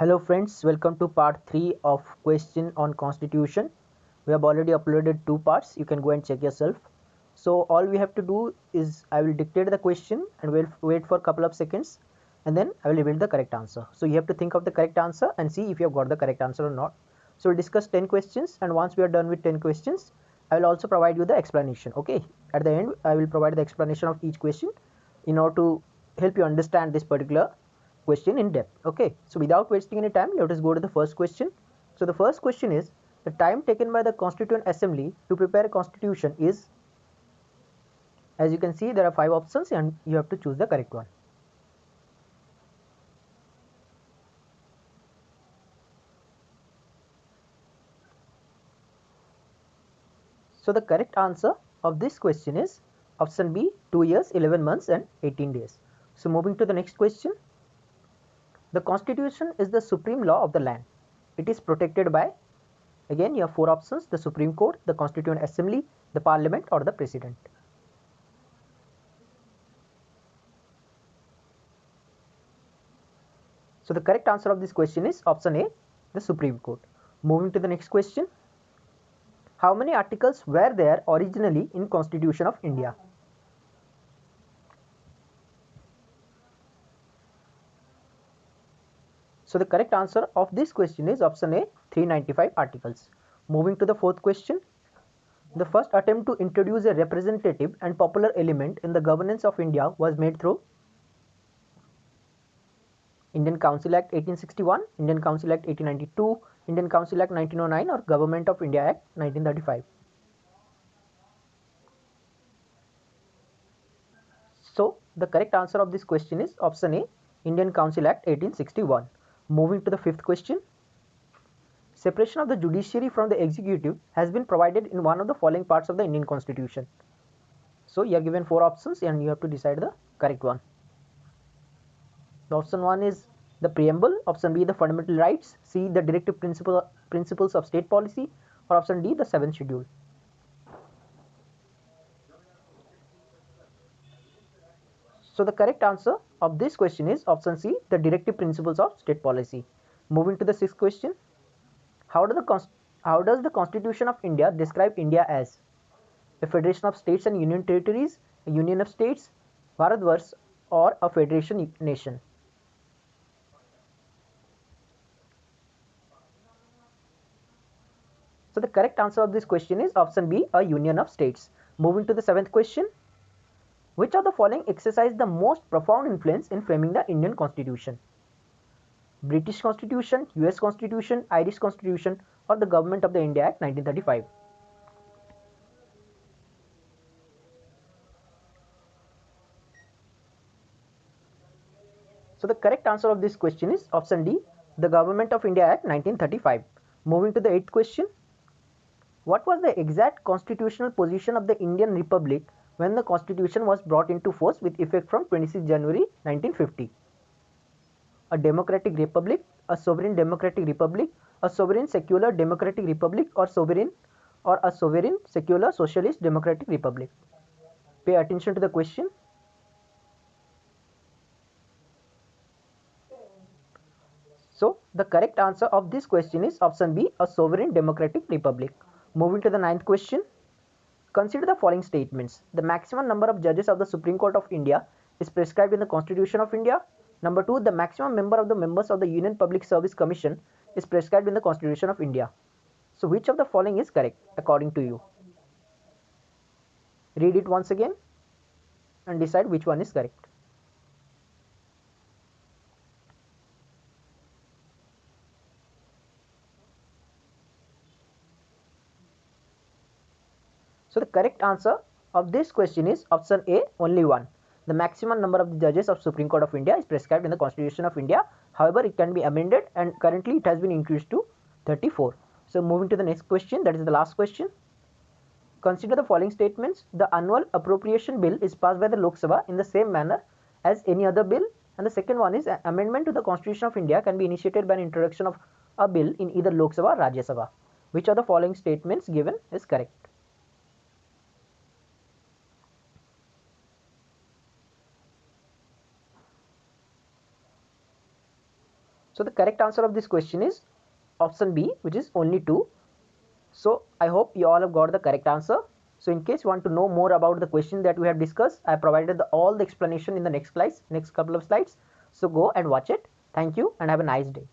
Hello friends, welcome to part 3 of question on constitution. We have already uploaded two parts. You can go and check yourself. So all we have to do is I will dictate the question and we'll wait for a couple of seconds and then I will reveal the correct answer. So you have to think of the correct answer and see if you have got the correct answer or not. So we'll discuss 10 questions and once we are done with 10 questions, I will also provide you the explanation. Okay. At the end, I will provide the explanation of each question in order to help you understand this particular question in depth. Okay, so without wasting any time, let us go to the first question. So the first question is, the time taken by the Constituent Assembly to prepare a constitution is, as you can see, there are 5 options and you have to choose the correct one. So the correct answer of this question is option B, 2 years, 11 months and 18 days. So moving to the next question. The constitution is the supreme law of the land. It is protected by, again you have 4 options, the Supreme Court, the Constituent Assembly, the Parliament or the President. So the correct answer of this question is option A, the Supreme Court. Moving to the next question. How many articles were there originally in Constitution of India? So the correct answer of this question is option A, 395 articles. Moving to the fourth question. The first attempt to introduce a representative and popular element in the governance of India was made through Indian Council Act 1861, Indian Council Act 1892, Indian Council Act 1909 or Government of India Act 1935. So the correct answer of this question is option A, Indian Council Act 1861. Moving to the fifth question. Separation of the judiciary from the executive has been provided in one of the following parts of the Indian Constitution. So you are given 4 options and you have to decide the correct one. The option 1 is the preamble, option B the fundamental rights, C the directive principles of state policy, or option D the 7th schedule. So the correct answer of this question is option C, the directive principles of state policy. Moving to the sixth question. How does the Constitution of India describe India as? A federation of states and union territories, a union of states, Bharatvarsh, or a federation nation? So the correct answer of this question is option B, a union of states. Moving to the seventh question. Which of the following exercised the most profound influence in framing the Indian Constitution? British Constitution, US Constitution, Irish Constitution, or the Government of the India Act 1935? So the correct answer of this question is option D, the Government of India Act 1935. Moving to the eighth question. What was the exact constitutional position of the Indian Republic when the Constitution was brought into force with effect from 26 January 1950? A democratic republic, a sovereign democratic republic, a sovereign secular democratic republic, or a sovereign secular socialist democratic republic? Pay attention to the question. So the correct answer of this question is option B, a sovereign democratic republic. Moving to the ninth question. Consider the following statements. The maximum number of judges of the Supreme Court of India is prescribed in the Constitution of India. Number 2, the maximum number of the members of the Union Public Service Commission is prescribed in the Constitution of India. So which of the following is correct according to you? Read it once again and decide which one is correct. So the correct answer of this question is option A, only one. The maximum number of the judges of Supreme Court of India is prescribed in the Constitution of India. However, it can be amended and currently it has been increased to 34. So moving to the next question, that is the last question. Consider the following statements. The annual appropriation bill is passed by the Lok Sabha in the same manner as any other bill. And the second one is amendment to the Constitution of India can be initiated by an introduction of a bill in either Lok Sabha or Rajya Sabha. Which of the following statements given is correct? So the correct answer of this question is option B, which is only 2. So I hope you all have got the correct answer. So in case you want to know more about the question that we have discussed, I provided all the explanation in the next couple of slides. So go and watch it. Thank you and have a nice day.